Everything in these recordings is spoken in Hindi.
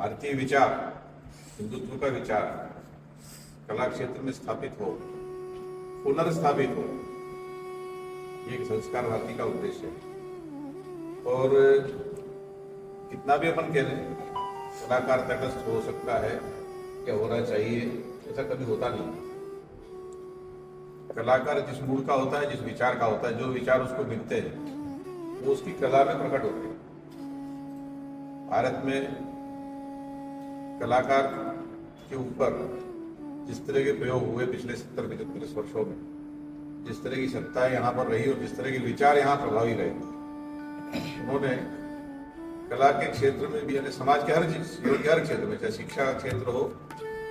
भारतीय विचार, हिंदुत्व का विचार कला क्षेत्र में स्थापित हो, पुनर्स्थापित हो, ये एक संस्कार भारती का उद्देश्य है। और कितना भी अपन कह लें कलाकार तटस्थ हो सकता है या होना चाहिए, ऐसा कभी होता नहीं। कलाकार जिस मूड का होता है, जिस विचार का होता है, जो विचार उसको मिलते हैं वो उसकी कला में प्रकट होते हैं। भारत में कलाकार के ऊपर जिस तरह के प्रयोग हुए पिछले 70-75 वर्षों में, जिस तरह की सत्ता यहाँ पर रही और जिस तरह के विचार यहाँ प्रभावी रहे, उन्होंने कला के क्षेत्र में भी, यानी समाज के हर क्षेत्र में, चाहे शिक्षा का क्षेत्र हो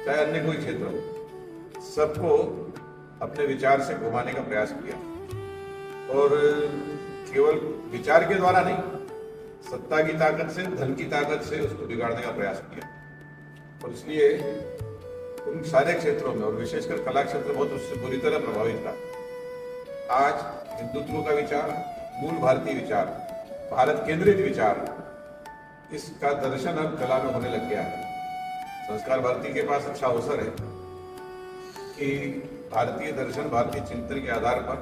चाहे अन्य कोई क्षेत्र हो, सबको अपने विचार से घुमाने का प्रयास किया। और केवल विचार के द्वारा नहीं, सत्ता की ताकत से, धन की ताकत से उसको बिगाड़ने का प्रयास किया। और इसलिए उन सारे क्षेत्रों में और विशेषकर कला क्षेत्र बहुत उससे बुरी तरह प्रभावित था। आज हिंदुत्व का विचार, मूल भारतीय विचार, भारत केंद्रित विचार, इसका दर्शन अब कला में होने लग गया है। संस्कार भारती के पास अच्छा अवसर है कि भारतीय दर्शन, भारतीय चिंतन के आधार पर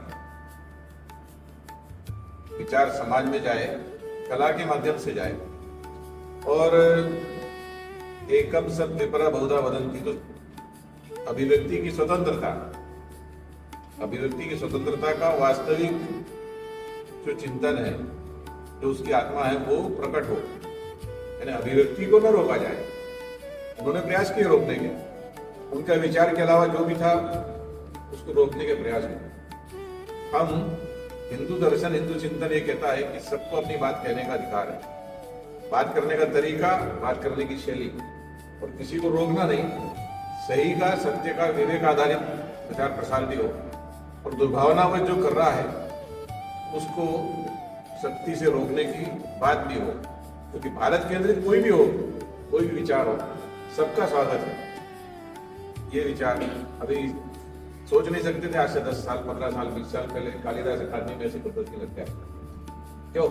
विचार समाज में जाए, कला के माध्यम से जाए। और एकम सत विपरा बहुधा वदंती, तो अभिव्यक्ति की स्वतंत्रता, अभिव्यक्ति की स्वतंत्रता का वास्तविक जो चिंतन है, जो उसकी आत्मा है, वो प्रकट हो, यानी अभिव्यक्ति को न रोका जाए। उन्होंने प्रयास किए रोकने के, उनका विचार के अलावा जो भी था उसको रोकने के प्रयास हुए। हम हिंदू दर्शन, हिंदू चिंतन ये कहता है कि सबको अपनी बात कहने का अधिकार है, बात करने का तरीका, बात करने की शैली, और किसी को रोकना नहीं। सही का, सत्य का, विवेक आधारित प्रचार प्रसार भी हो, और दुर्भावनावश जो कर रहा है उसको सख्ती से रोकने की बात भी हो। क्योंकि भारत केंद्रित कोई भी हो, कोई भी विचार हो, सबका स्वागत है। ये विचार अभी सोच नहीं सकते थे आज से 10 साल, 15 साल, 20 साल पहले कालिदास अकादमी में ऐसी प्रदर्शनी लग गया। क्यों?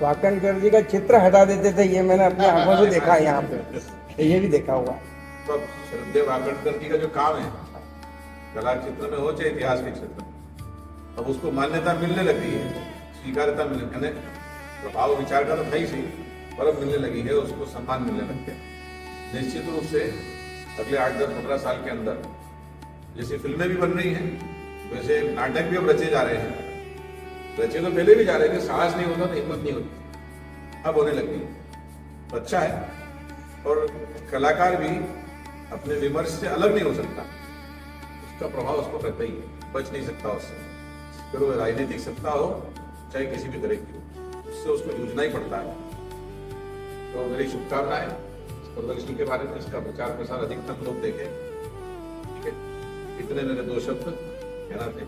वाकणकर जी का चित्र हटा देते थे, ये मैंने अपनी आंखों से देखा है यहाँ पे, ये भी देखा हुआ। तो श्रद्धेय वाकणकर जी का जो काम है कला क्षेत्र में हो चाहे इतिहास के क्षेत्र में, अब उसको मान्यता मिलने लगी है, स्वीकार्यता मिलने, यानी प्रभाव विचार का तो था ही सही, पर अब मिलने लगी है, उसको सम्मान मिलने लग गया। निश्चित रूप से अगले 8, 10, 15 साल के अंदर जैसे फिल्में भी बन रही हैं, वैसे नाटक भी अब रचे जा रहे हैं। रचे तो पहले भी जा रहे थे, साहस नहीं होता तो हिम्मत नहीं होती, अब होने लगी। तो अच्छा है। और कलाकार भी अपने विमर्श से अलग नहीं हो सकता, उसका प्रभाव उसको रहता ही है, बच नहीं सकता उससे। फिर वो राजनीतिक सत्ता हो चाहे किसी भी तरह की हो, उससे उसको जूझना ही पड़ता है। तो मेरी शुभकामनाएं इस प्रदर्शनी के बारे में, इसका प्रचार प्रसार अधिकतम लोग देखें। ठीक है, इतने मेरे 2 शब्द कहना थे।